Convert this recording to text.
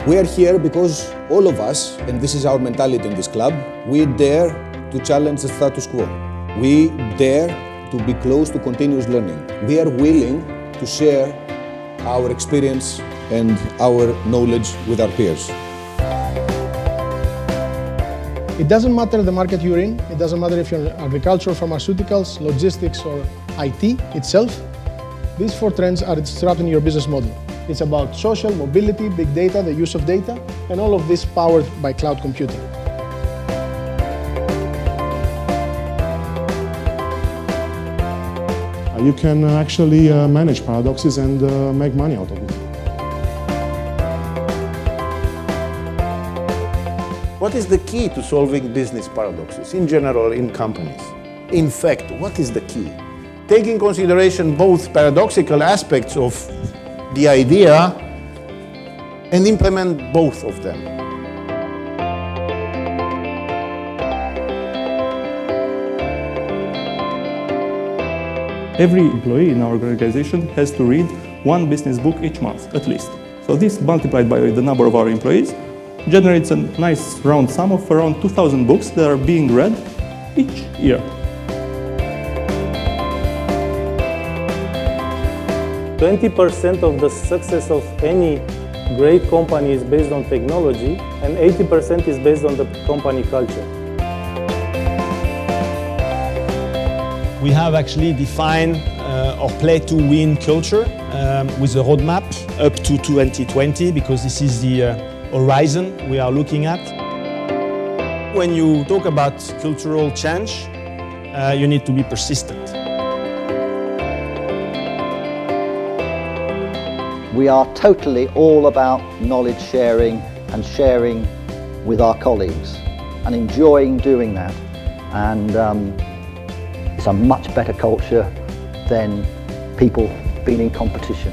We are here because all of us, and this is our mentality in this club, we dare to challenge the status quo. We dare to be close to continuous learning. We are willing to share our experience and our knowledge with our peers. It doesn't matter the market you're in, it doesn't matter if you're in agriculture, pharmaceuticals, logistics or IT itself. These four trends are disrupting your business model. It's about social, mobility, big data, the use of data, and all of this powered by cloud computing. You can actually manage paradoxes and make money out of it. What is the key to solving business paradoxes in general in companies? In fact, what is the key? Take in consideration both paradoxical aspects of the idea and implement both of them. Every employee in our organization has to read one business book each month, at least. So this, multiplied by the number of our employees, generates a nice round sum of around 2,000 books that are being read each year. 20% of the success of any great company is based on technology, and 80% is based on the company culture. We have actually defined our play-to-win culture with a roadmap up to 2020, because this is the horizon we are looking at. When you talk about cultural change, you need to be persistent. We are totally all about knowledge sharing and sharing with our colleagues and enjoying doing that. And it's a much better culture than people being in competition.